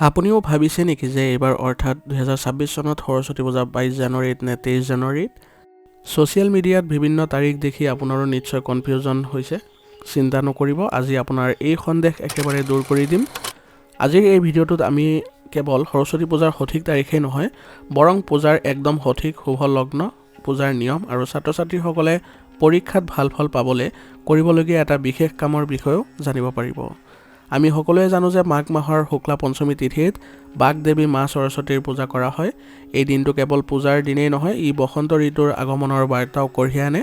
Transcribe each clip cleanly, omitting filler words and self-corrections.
আপুনিও ভাবিছে নেকি যে এইবাৰ অৰ্থাৎ 2026 চনত সৰস্বতী পূজা 22 জানুৱাৰীত নে 23 জানুৱাৰীত? ছ'চিয়েল মিডিয়াত বিভিন্ন তাৰিখ দেখি আপোনাৰো নিশ্চয় কনফিউজন হৈছে। চিন্তা নকৰিব, আজি আপোনাৰ এই সন্দেহ একেবাৰে দূৰ কৰি দিম। আজিৰ এই ভিডিঅ'টোত আমি কেৱল সৰস্বতী পূজাৰ সঠিক তাৰিখেই নহয়, বৰং পূজাৰ একদম সঠিক শুভ লগ্ন, পূজাৰ নিয়ম আৰু ছাত্ৰ-ছাত্ৰীসকলে পৰীক্ষাত ভাল ফল পাবলৈ কৰিবলগীয়া এটা বিশেষ কামৰ বিষয়েও জানিব পাৰিব। আমি সকলোৱে জানো যে মাঘ মাহৰ শুক্লা পঞ্চমী তিথিত বাগ দেৱী মা সৰস্বতীৰ পূজা কৰা হয়। এই দিনটো কেৱল পূজাৰ দিনেই নহয়, ই বসন্ত ঋতুৰ আগমনৰ বাৰ্তাও কঢ়িয়াই আনে।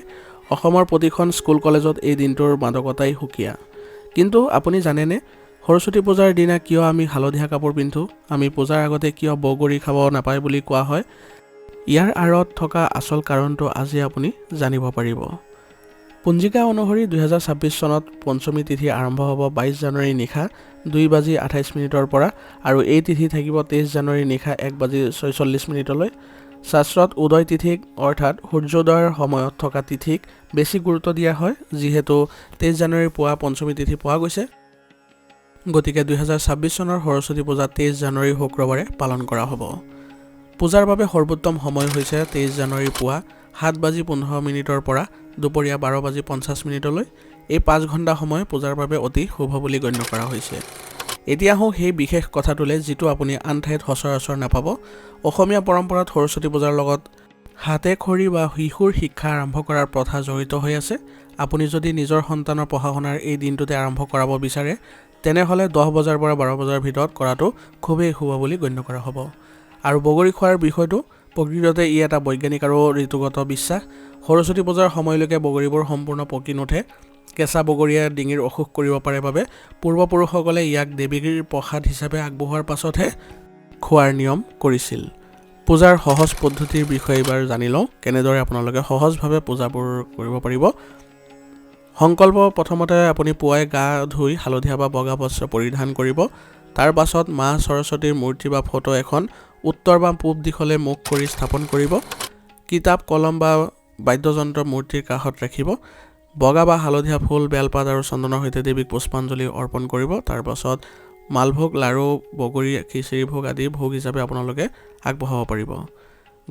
অসমৰ প্ৰতিখন স্কুল কলেজত এই দিনটোৰ মাদকতাই সুকীয়া। কিন্তু আপুনি জানেনে, সৰস্বতী পূজাৰ দিনা কিয় আমি হালধীয়া কাপোৰ পিন্ধো? আমি পূজাৰ আগতে কিয় বগৰী খাব নাপায় বুলি কোৱা হয়? ইয়াৰ আঁৰত থকা আচল কাৰণটো আজি আপুনি জানিব পাৰিব। পঞ্জিকা অনুসৰি 2026 চনত পঞ্চমী তিথি আৰম্ভ হ'ব 22 জানুৱাৰী নিশা 2:28 পৰা আৰু এই তিথি থাকিব 23 জানুৱাৰী নিশা 1:46 শাস্ত্ৰত উদয় তিথিক অৰ্থাৎ সূৰ্যোদয়ৰ সময়ত থকা তিথিক বেছি গুৰুত্ব দিয়া হয়, যিহেতু 23 জানুৱাৰীৰ পুৱা পঞ্চমী তিথি পোৱা গৈছে। গতিকে 2026 চনৰ সৰস্বতী পূজা 23 জানুৱাৰী শুক্ৰবাৰে পালন কৰা হ'ব। পূজাৰ বাবে সৰ্বোত্তম সময় হৈছে 23 জানুৱাৰী পুৱা 7:15 পৰা দুপৰীয়া 12:50 এই 5 ঘণ্টা সময় পূজাৰ বাবে অতি শুভ বুলি গণ্য কৰা হৈছে। এতিয়া আহোঁ সেই বিশেষ কথাটোলৈ, যিটো আপুনি আন ঠাইত সচৰাচৰ নাপাব। অসমীয়া পৰম্পৰাত সৰস্বতী পূজাৰ লগত হাতে খৰি বা শিশুৰ শিক্ষা আৰম্ভ কৰাৰ প্ৰথা জড়িত হৈ আছে। আপুনি যদি নিজৰ সন্তানৰ পঢ়া শুনাৰ এই দিনটোতে আৰম্ভ কৰাব বিচাৰে, তেনেহ'লে 10 বজাৰ পৰা 12 বজাৰ ভিতৰত কৰাটো খুবেই শুভ বুলি গণ্য কৰা হ'ব। আৰু বগৰী খোৱাৰ বিষয়টো প্ৰকৃততে ই এটা বৈজ্ঞানিক আৰু ঋতুগত বিশ্বাস। সৰস্বতী পূজাৰ সময়লৈকে বগৰীবোৰ সম্পূৰ্ণ পকি নুঠে। কেঁচা বগৰীয়ে ডিঙিৰ অসুখ কৰিব পাৰে বাবে পূৰ্বপুৰুষসকলে ইয়াক দেৱীৰ প্ৰসাদ হিচাপে আগবঢ়োৱাৰ পাছতহে খোৱাৰ নিয়ম কৰিছিল। পূজাৰ সহজ পদ্ধতিৰ বিষয়ে এইবাৰ জানি লওঁ, কেনেদৰে আপোনালোকে সহজভাৱে পূজাবোৰ কৰিব পাৰিব। সংকল্প: প্ৰথমতে আপুনি পুৱাই গা ধুই হালধীয়া বা বগা বস্ত্ৰ পৰিধান কৰিব। তাৰ পাছত মা সৰস্বতীৰ মূৰ্তি বা ফটো এখন উত্তৰ বা পূব দিশলৈ মুখ কৰি স্থাপন কৰিব। কিতাপ, কলম বা বাদ্যযন্ত্ৰ মূৰ্তিৰ কাষত ৰাখিব। বগা বা হালধীয়া ফুল, বেলপাত আৰু চন্দনৰ সৈতে দেৱীক পুষ্পাঞ্জলি অৰ্পণ কৰিব। তাৰ পাছত মালভোগ, লাড়ু, বগৰী, খিচিৰি ভোগ আদি ভোগ হিচাপে আপোনালোকে আগবঢ়াব পাৰিব।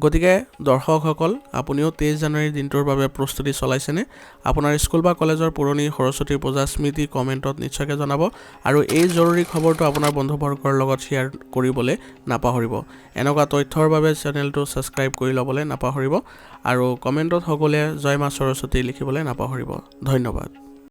গতিকে দৰ্শকসকল, আপুনিও 23 জানুৱাৰীৰ দিনটোৰ বাবে প্ৰস্তুতি চলাইছেনে? আপোনাৰ স্কুল বা কলেজৰ পুৰণি সৰস্বতী পূজা স্মৃতি কমেণ্টত নিশ্চয়কৈ জনাব আৰু এই জৰুৰী খবৰটো আপোনাৰ বন্ধুবৰ্গৰ লগত শ্বেয়াৰ কৰিবলৈ নাপাহৰিব। এনেকুৱা তথ্যৰ বাবে চেনেলটো ছাবস্ক্ৰাইব কৰি ল'বলৈ নাপাহৰিব আৰু কমেণ্টত সকলোৱে জয় মা সৰস্বতী লিখিবলৈ নাপাহৰিব। ধন্যবাদ।